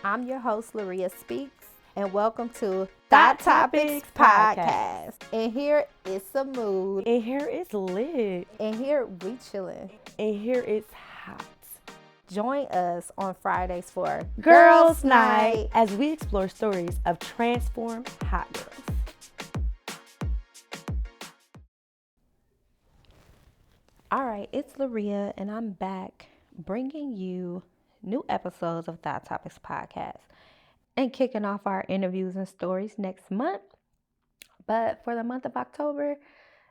I'm your host, Laria Speaks, and welcome to Thought Topics Podcast. And here is some mood, And here it's lit. and here we chillin'. And here it's hot. Join us on Fridays for Girls Night as we explore stories of transformed hot girls. All right, it's Laria, and I'm back bringing you new episodes of Thought Topics Podcast and kicking off our interviews and stories next month. But for the month of October,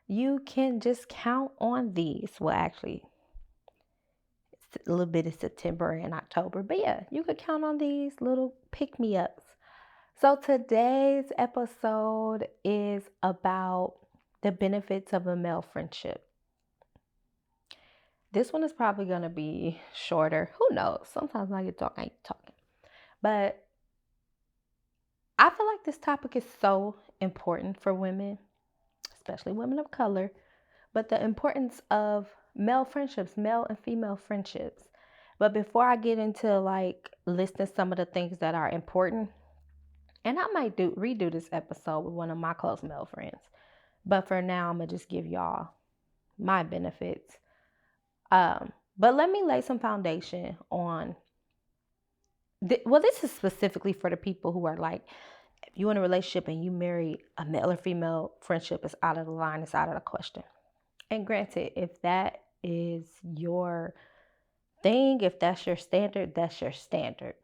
you can just count on these. Well, actually, a little bit of September and October, but yeah, you could count on these little pick-me-ups. So today's episode is about the benefits of a male friendship. This one is probably going to be shorter. Who knows? Sometimes when I get talking, I ain't talking. But I feel like this topic is so important for women, especially women of color, but the importance of male friendships, male and female friendships. But before I get into like listing some of the things that are important, and I might redo this episode with one of my close male friends, but for now I'm gonna just give y'all my benefits. But let me lay some foundation on. This is specifically for the people who are like, if you're in a relationship and you marry a male or female friendship, is out of the line, it's out of the question. And granted, if that is your thing, if that's your standard, that's your standard.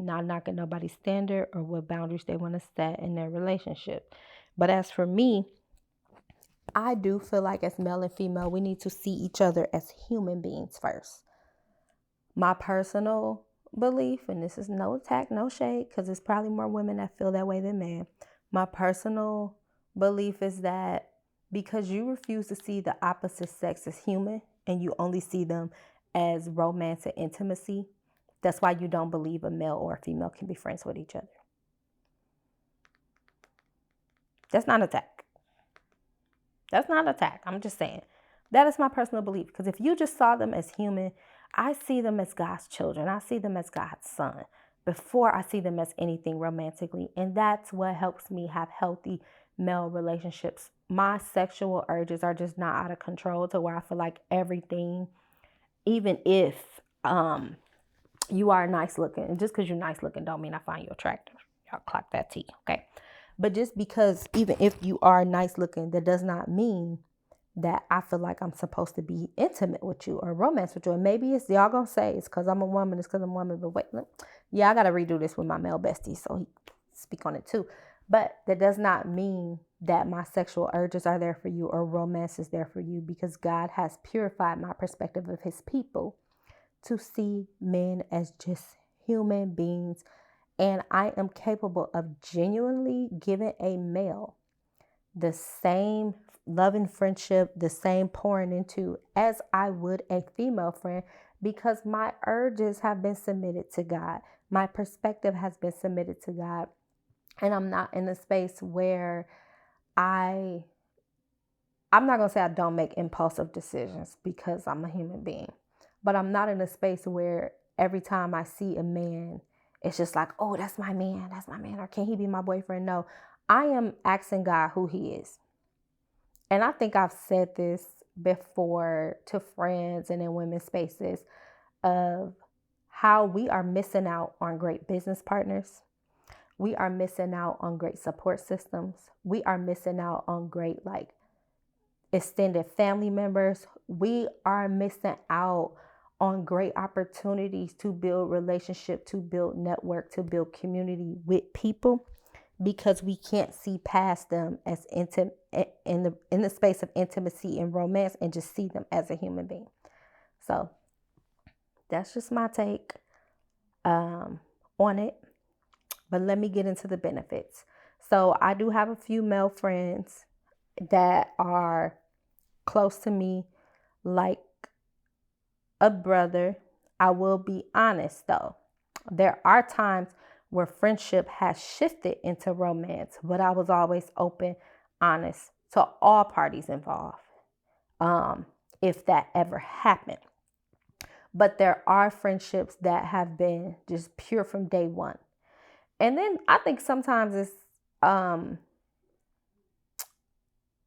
Not knocking nobody's standard or what boundaries they want to set in their relationship. But as for me, I do feel like as male and female, we need to see each other as human beings first. My personal belief, and this is no attack, no shade, because there's probably more women that feel that way than men. My personal belief is that because you refuse to see the opposite sex as human and you only see them as romance and intimacy, that's why you don't believe a male or a female can be friends with each other. That's not an attack. That's not an attack. I'm just saying. That is my personal belief. Because if you just saw them as human, I see them as God's children. I see them as God's son before I see them as anything romantically. And that's what helps me have healthy male relationships. My sexual urges are just not out of control to where I feel like everything, even if you are nice looking, and just because you're nice looking don't mean I find you attractive. Y'all clock that T, okay? But just because even if you are nice looking, that does not mean that I feel like I'm supposed to be intimate with you or romance with you. And maybe it's, y'all gonna say it's because I'm a woman, it's because I'm a woman, but wait, yeah, I gotta redo this with my male bestie so he speak on it too. But that does not mean that my sexual urges are there for you or romance is there for you, because God has purified my perspective of his people to see men as just human beings. And I am capable of genuinely giving a male the same love and friendship, the same pouring into as I would a female friend, because my urges have been submitted to God. My perspective has been submitted to God. And I'm not in a space where I'm not going to say I don't make impulsive decisions because I'm a human being, but I'm not in a space where every time I see a man, it's just like, oh, that's my man, or can he be my boyfriend? No, I am asking God who he is. And I think I've said this before to friends and in women's spaces of how we are missing out on great business partners. We are missing out on great support systems. We are missing out on great extended family members. We are missing out on great opportunities to build relationship, to build network, to build community with people, because we can't see past them as intimate in the space of intimacy and romance and just see them as a human being. So that's just my take on it. But let me get into the benefits. So I do have a few male friends that are close to me, like a brother. I will be honest though. There are times where friendship has shifted into romance, but I was always open, honest to all parties involved, if that ever happened. But there are friendships that have been just pure from day one. And then I think sometimes it's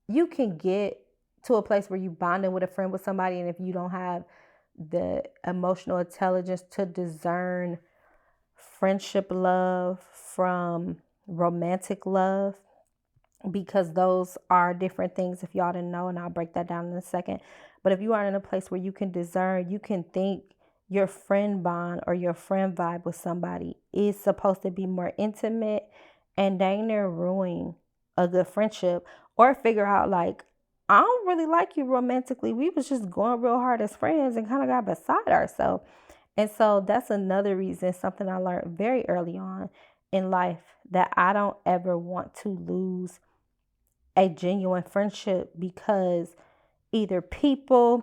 you can get to a place where you bonding with a friend with somebody, and if you don't have the emotional intelligence to discern friendship love from romantic love, because those are different things if y'all didn't know, and I'll break that down in a second. But if you are in a place where you can discern, you can think your friend bond or your friend vibe with somebody is supposed to be more intimate, and dang near ruin a good friendship, or figure out like, I don't really like you romantically. We was just going real hard as friends and kind of got beside ourselves. And so that's another reason, something I learned very early on in life, that I don't ever want to lose a genuine friendship, because either people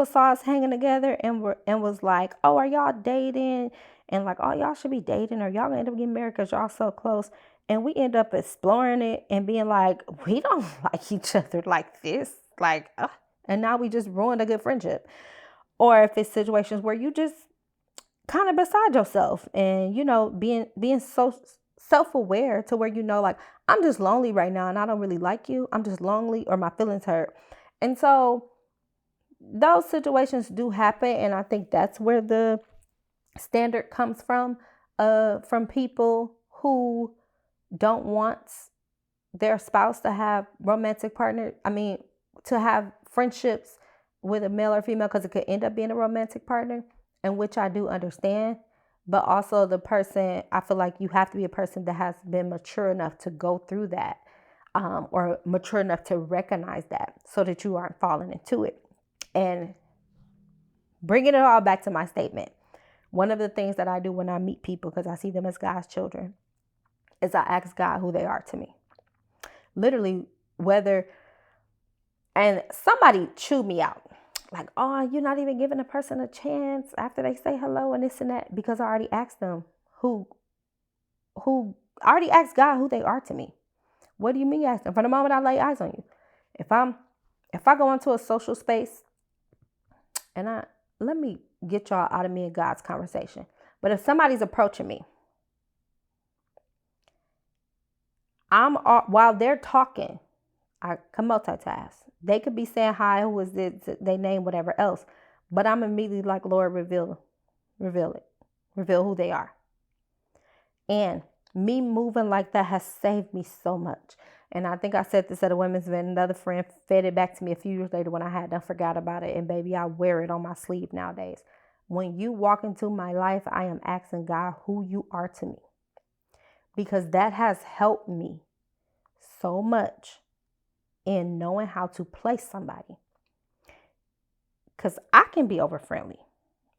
saw us hanging together and was like, oh, are y'all dating? And like, oh, y'all should be dating, or y'all gonna end up getting married because y'all so close. And we end up exploring it and being like, we don't like each other like this. Like, and now we just ruined a good friendship. Or if it's situations where you just kind of beside yourself, and being so self-aware to where like, I'm just lonely right now and I don't really like you. I'm just lonely, or my feelings hurt. And so those situations do happen, and I think that's where the standard comes from people who don't want their spouse to have romantic partner. I mean, to have friendships with a male or female, because it could end up being a romantic partner, and which I do understand. But also the person, I feel like you have to be a person that has been mature enough to go through that, or mature enough to recognize that, so that you aren't falling into it. And bringing it all back to my statement, one of the things that I do when I meet people, because I see them as God's children, is I ask God who they are to me. Literally, and somebody chewed me out. Like, oh, you're not even giving a person a chance after they say hello and this and that, because I already asked them I already asked God who they are to me. What do you mean ask them? From the moment I lay eyes on you. If I go into a social space, and let me get y'all out of me and God's conversation. But if somebody's approaching me, while they're talking, I can multitask. They could be saying hi, who is this, they name, whatever else. But I'm immediately like, Lord, reveal it. Reveal who they are. And me moving like that has saved me so much. And I think I said this at a women's event. Another friend fed it back to me a few years later when I had done forgot about it. And baby, I wear it on my sleeve nowadays. When you walk into my life, I am asking God who you are to me. Because that has helped me so much in knowing how to place somebody. Because I can be over friendly.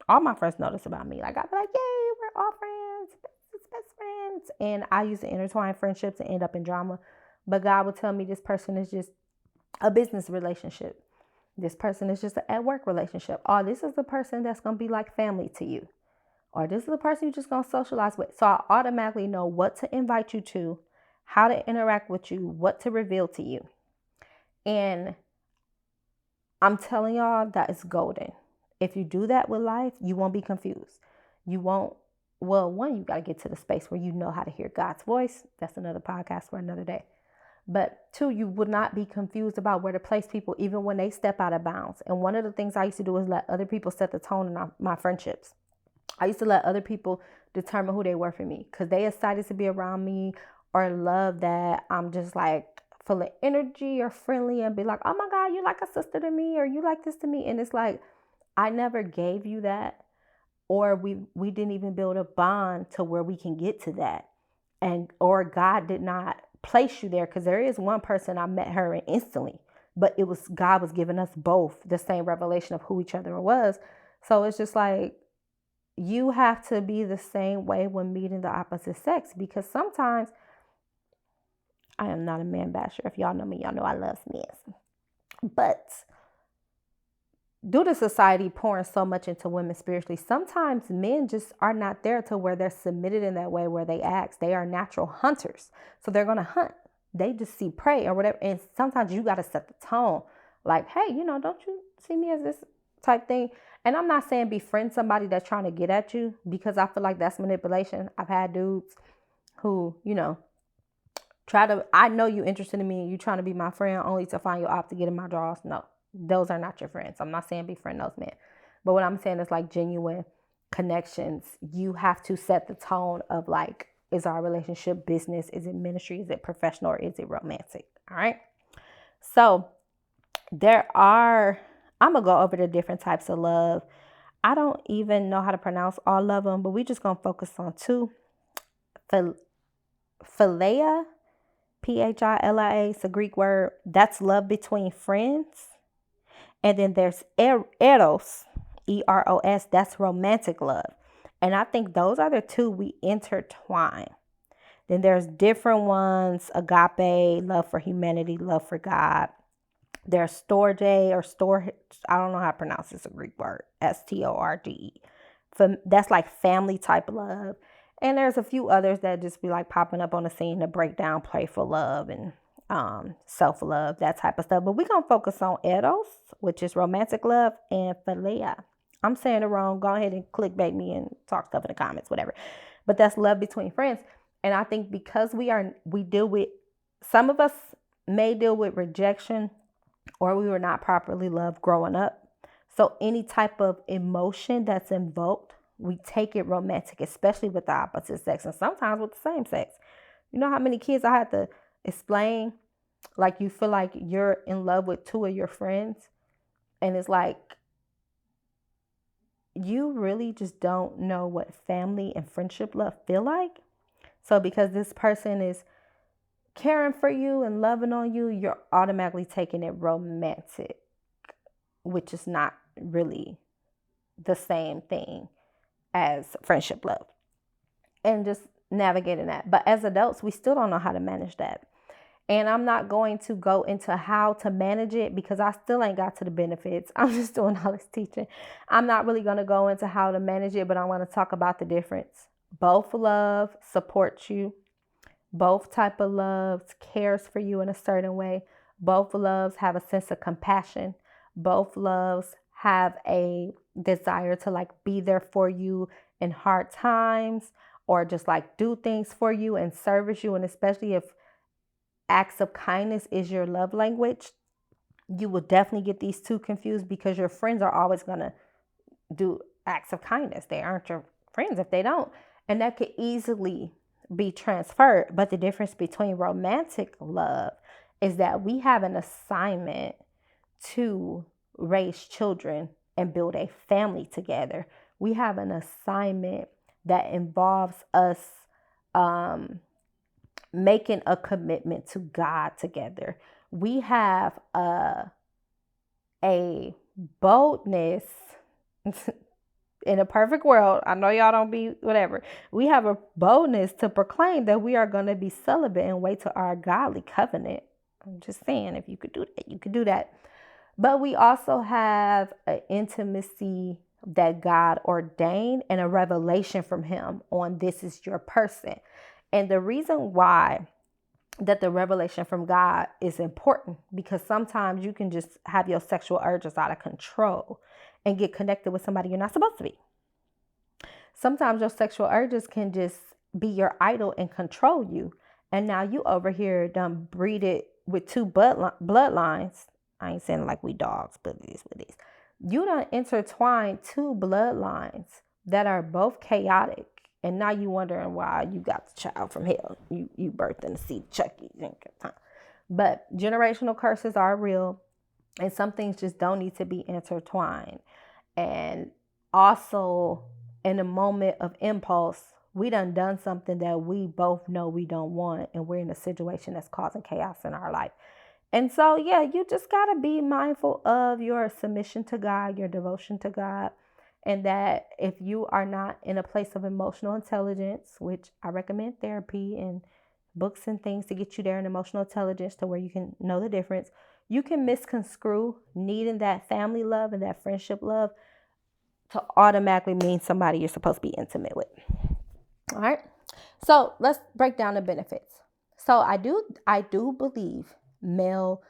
All my friends know this about me. Like, I'll be like, yay, we're all friends, best friends. And I used to intertwine friendships and end up in drama. But God would tell me this person is just a business relationship. This person is just an at work relationship. Or this is the person that's going to be like family to you. Or this is the person you're just going to socialize with. So I automatically know what to invite you to, how to interact with you, what to reveal to you. And I'm telling y'all, that is golden. If you do that with life, you won't be confused. You won't. Well, one, you got to get to the space where you know how to hear God's voice. That's another podcast for another day. But two, you would not be confused about where to place people, even when they step out of bounds. And one of the things I used to do is let other people set the tone in my friendships. I used to let other people determine who they were for me, because they excited to be around me or love that I'm just like full of energy or friendly, and be like, oh my God, you like a sister to me, or you like this to me. And it's like, I never gave you that, or we didn't even build a bond to where we can get to that. Or God did not place you there, because there is one person I met her instantly, but it was God was giving us both the same revelation of who each other was. So it's just like, you have to be the same way when meeting the opposite sex, because sometimes, I am not a man basher. If y'all know me, y'all know I love men. But due to society pouring so much into women spiritually, sometimes men just are not there to where they're submitted in that way where they act. They are natural hunters. So they're going to hunt. They just see prey or whatever. And sometimes you got to set the tone. Like, hey, don't you see me as this type thing? And I'm not saying befriend somebody that's trying to get at you, because I feel like that's manipulation. I've had dudes who, I know you interested in me and you trying to be my friend only to find you out to get in my drawers. No, those are not your friends. I'm not saying befriend those men. But what I'm saying is like genuine connections. You have to set the tone of like, is our relationship business? Is it ministry? Is it professional? Or is it romantic? All right. So I'm going to go over the different types of love. I don't even know how to pronounce all of them, but we're just going to focus on two. Philia, Philia, it's a Greek word. That's love between friends. And then there's eros, Eros. That's romantic love. And I think those are the two we intertwine. Then there's different ones: agape, love for humanity, love for God. There's storge or store. I don't know how to pronounce this. A Greek word, Storde. That's like family type love. And there's a few others that just be like popping up on the scene to break down playful love and self-love, that type of stuff. But we're going to focus on eros, which is romantic love, and philia. I'm saying it wrong. Go ahead and clickbait me and talk stuff in the comments, whatever. But that's love between friends. And I think because we deal with, some of us may deal with rejection, or we were not properly loved growing up. So any type of emotion that's invoked, we take it romantic, especially with the opposite sex and sometimes with the same sex. You know how many kids I had to explain, like, you feel like you're in love with two of your friends, and it's like, you really just don't know what family and friendship love feel like. So because this person is caring for you and loving on you, you're automatically taking it romantic, which is not really the same thing as friendship love, and just navigating that. But as adults, we still don't know how to manage that. And I'm not going to go into how to manage it because I still ain't got to the benefits. I'm just doing all this teaching. I'm not really going to go into how to manage it, but I want to talk about the difference. Both love supports you. Both type of loves cares for you in a certain way. Both loves have a sense of compassion. Both loves have a desire to like be there for you in hard times, or just like do things for you and service you. And especially if acts of kindness is your love language, you will definitely get these two confused, because your friends are always going to do acts of kindness. They aren't your friends if they don't. And that could easily be transferred. But the difference between romantic love is that we have an assignment to raise children and build a family together. We have an assignment that involves us making a commitment to God together. We have a boldness in a perfect world. I know y'all don't be whatever. We have a boldness to proclaim that we are going to be celibate and wait to our godly covenant. I'm just saying, if you could do that, you could do that. But we also have an intimacy that God ordained and a revelation from Him on this is your person. And the reason why that the revelation from God is important, because sometimes you can just have your sexual urges out of control and get connected with somebody you're not supposed to be. Sometimes your sexual urges can just be your idol and control you. And now you over here done breeded with two bloodlines. I ain't saying like we dogs, but it is what it is. You done intertwined two bloodlines that are both chaotic. And now you wondering why you got the child from hell. You birthed in the seed Chucky. But generational curses are real. And some things just don't need to be intertwined. And also, in a moment of impulse, we done something that we both know we don't want. And we're in a situation that's causing chaos in our life. And so, yeah, you just got to be mindful of your submission to God, your devotion to God. And that if you are not in a place of emotional intelligence, which I recommend therapy and books and things to get you there in emotional intelligence to where you can know the difference, you can misconstrue needing that family love and that friendship love to automatically mean somebody you're supposed to be intimate with. All right. So let's break down the benefits. So I do believe male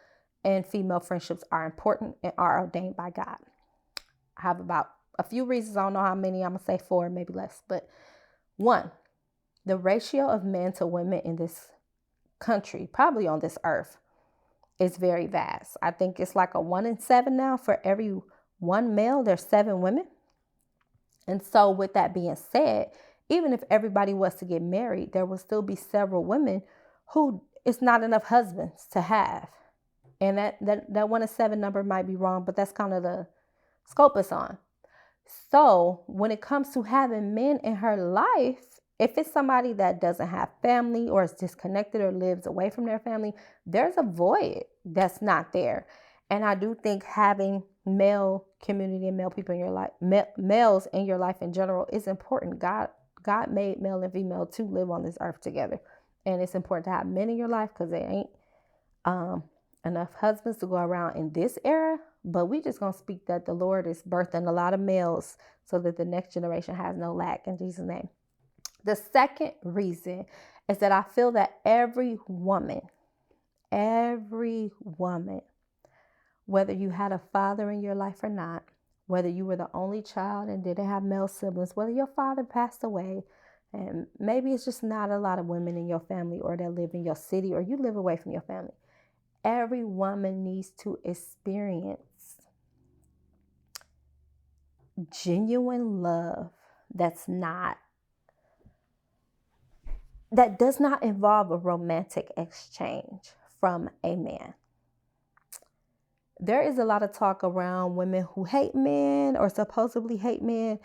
and female friendships are important and are ordained by God. I have about A few reasons. I don't know how many. I'm going to say 4, maybe less. But 1, the ratio of men to women in this country, probably on this earth, is very vast. I think it's like a 1 in 7 now. For every 1 male, there's 7 women. And so with that being said, even if everybody was to get married, there will still be several women who it's not enough husbands to have. And that 1 in 7 number might be wrong, but that's kind of the scope it's on. So when it comes to having men in her life, if it's somebody that doesn't have family or is disconnected or lives away from their family, there's a void that's not there. And I do think having male community and male people in your life, males in your life in general, is important. God made male and female to live on this earth together. And it's important to have men in your life because there ain't enough husbands to go around in this era. But we just going to speak that the Lord is birthing a lot of males so that the next generation has no lack in Jesus' name. The second reason is that I feel that every woman, whether you had a father in your life or not, whether you were the only child and didn't have male siblings, whether your father passed away, and maybe it's just not a lot of women in your family or that live in your city or you live away from your family. Every woman needs to experience genuine love that does not involve a romantic exchange from a man. There is a lot of talk around women who hate men or supposedly hate men.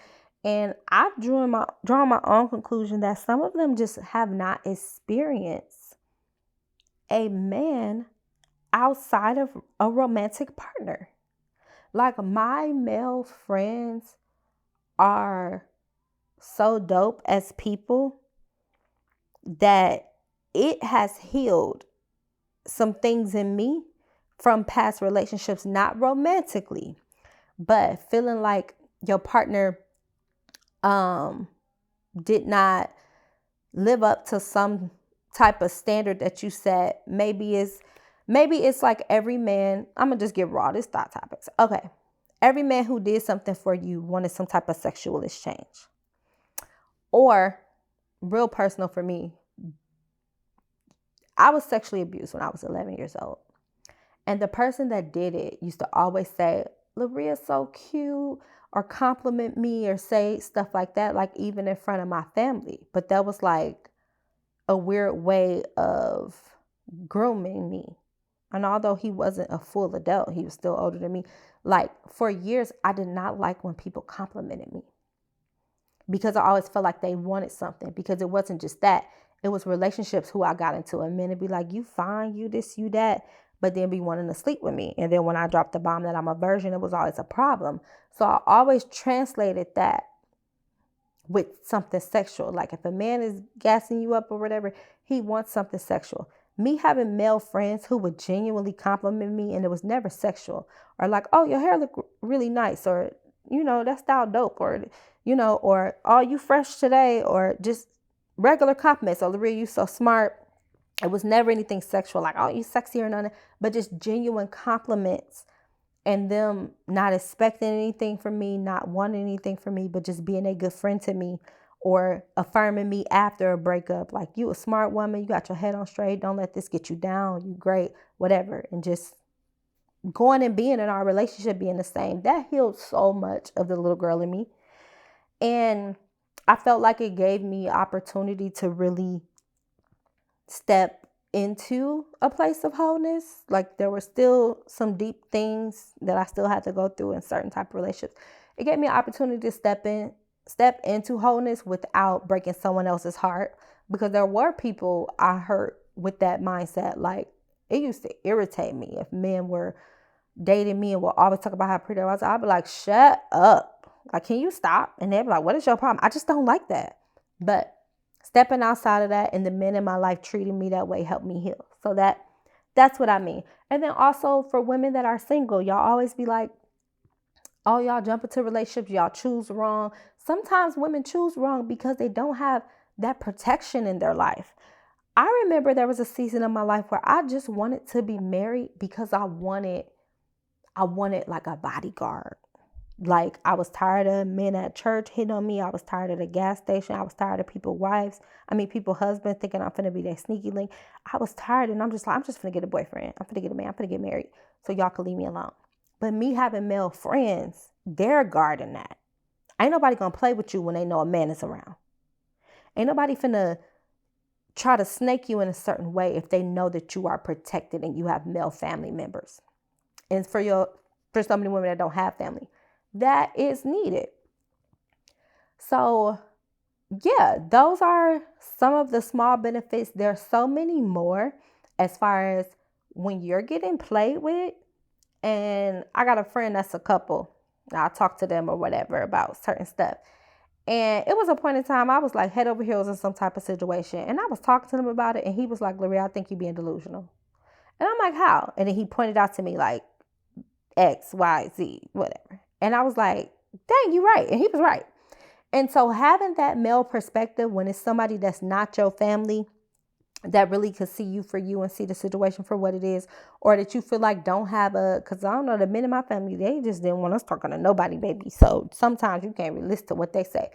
And I've drawn my own conclusion that some of them just have not experienced a man outside of a romantic partner. Like, my male friends are so dope as people that it has healed some things in me from past relationships, not romantically, but feeling like your partner did not live up to some type of standard that you set. Maybe it's like every man, I'm gonna just get raw, this thought topics. Okay. Every man who did something for you wanted some type of sexual exchange. Or, real personal for me, I was sexually abused when I was 11 years old. And the person that did it used to always say, "Laria's so cute," or compliment me or say stuff like that, like even in front of my family. But that was like a weird way of grooming me. And although he wasn't a full adult, he was still older than me. Like, for years, I did not like when people complimented me because I always felt like they wanted something, because it wasn't just that. It was relationships who I got into. And men would be like, "You fine, you this, you that," but then be wanting to sleep with me. And then when I dropped the bomb that I'm a virgin, it was always a problem. So I always translated that with something sexual. Like, if a man is gassing you up or whatever, he wants something sexual. Me having male friends who would genuinely compliment me, and it was never sexual, or like, "Oh, your hair look really nice," or, "That style dope," or, or, "Oh, you fresh today," or just regular compliments. "Oh, Laria, you so smart." It was never anything sexual, like, "Oh, you sexy," or none, but just genuine compliments, and them not expecting anything from me, not wanting anything from me, but just being a good friend to me, or affirming me after a breakup, like, "You a smart woman, you got your head on straight, don't let this get you down, you great," whatever. And just going and being in our relationship, being the same, that healed so much of the little girl in me. And I felt like it gave me opportunity to really step into a place of wholeness. Like, there were still some deep things that I still had to go through in certain type of relationships. It gave me an opportunity to step into wholeness without breaking someone else's heart, because there were people I hurt with that mindset. Like, it used to irritate me if men were dating me and would always talk about how pretty I was. I'd be like, "Shut up. Like, can you stop?" And they'd be like, "What is your problem?" I just don't like that. But stepping outside of that and the men in my life treating me that way helped me heal. So that's what I mean. And then also for women that are single, y'all always be like, "Oh, y'all jump into relationships, y'all choose wrong." Sometimes women choose wrong because they don't have that protection in their life. I remember there was a season of my life where I just wanted to be married because I wanted like a bodyguard. Like, I was tired of men at church hitting on me. I was tired of the gas station. I was tired of people's husbands thinking I'm finna be their sneaky link. I was tired, and I'm just finna get a boyfriend. I'm finna get a man. I'm finna get married. So y'all can leave me alone. But me having male friends, they're guarding that. Ain't nobody gonna play with you when they know a man is around. Ain't nobody finna try to snake you in a certain way if they know that you are protected and you have male family members. And for so many women that don't have family, that is needed. So yeah, those are some of the small benefits. There's so many more as far as when you're getting played with. And I got a friend that's a couple. I talk to them or whatever about certain stuff. And it was a point in time I was like head over heels in some type of situation. And I was talking to him about it. And he was like, Laria, I think you're being delusional. And I'm like, how? And then he pointed out to me like X, Y, Z, whatever. And I was like, dang, you're right. And he was right. And so having that male perspective when it's somebody that's not your family, that really could see you for you and see the situation for what it is, or that you feel like don't have because I don't know, the men in my family, they just didn't want us talking to nobody, baby. So sometimes you can't really listen to what they say.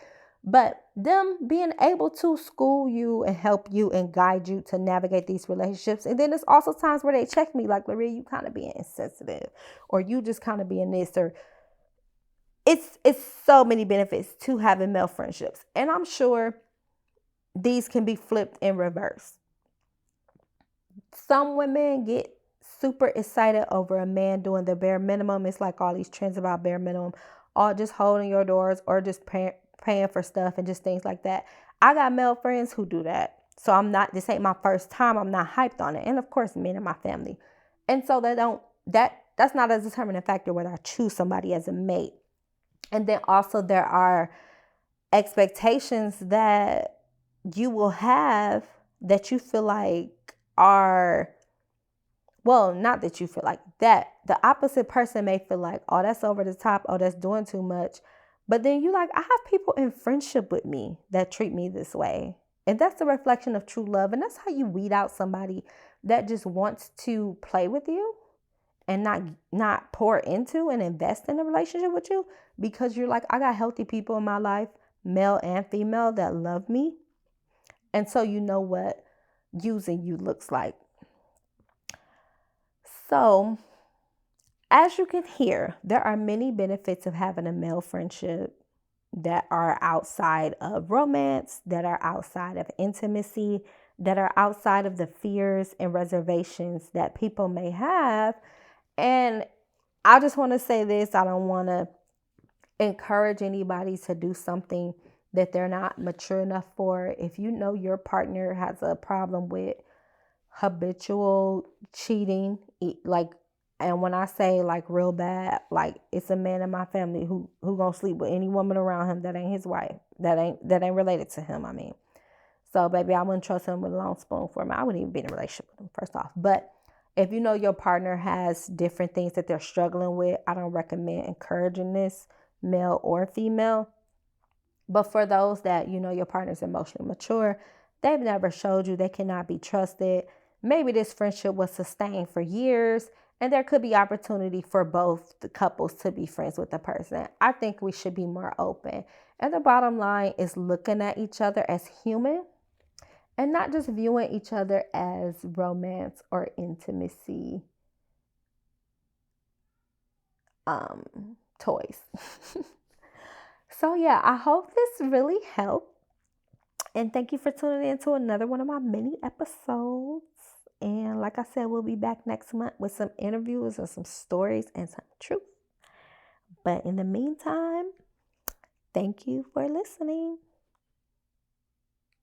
But them being able to school you and help you and guide you to navigate these relationships. And then there's also times where they check me like, Laria, you kind of being insensitive, or you just kind of being this, or it's so many benefits to having male friendships. And I'm sure these can be flipped in reverse. Some women get super excited over a man doing the bare minimum. It's like all these trends about bare minimum, all just holding your doors or just paying for stuff and just things like that. I got male friends who do that. So this ain't my first time. I'm not hyped on it. And of course, men in my family. And so that's not a determining factor whether I choose somebody as a mate. And then also there are expectations that you will have that you feel like not that you feel like that. The opposite person may feel like, oh, that's over the top. Oh, that's doing too much. But then you like, I have people in friendship with me that treat me this way. And that's a reflection of true love. And that's how you weed out somebody that just wants to play with you and not pour into and invest in a relationship with you, because you're like, I got healthy people in my life, male and female, that love me. And so you know what using you looks like. So as you can hear, there are many benefits of having a male friendship that are outside of romance, that are outside of intimacy, that are outside of the fears and reservations that people may have. And I just want to say this, I don't want to encourage anybody to do something that they're not mature enough for. If you know your partner has a problem with habitual cheating, and when I say like real bad, like it's a man in my family who gonna sleep with any woman around him that ain't his wife, that ain't related to him. I mean, so baby, I wouldn't trust him with a long spoon for him. I wouldn't even be in a relationship with him, first off. But if you know your partner has different things that they're struggling with, I don't recommend encouraging this, male or female. But for those that you know your partner's emotionally mature, they've never showed you they cannot be trusted. Maybe this friendship was sustained for years, and there could be opportunity for both the couples to be friends with the person. I think we should be more open. And the bottom line is looking at each other as human and not just viewing each other as romance or intimacy toys. So yeah, I hope this really helped. And thank you for tuning in to another one of my mini episodes. And like I said, we'll be back next month with some interviews and some stories and some truth. But in the meantime, thank you for listening.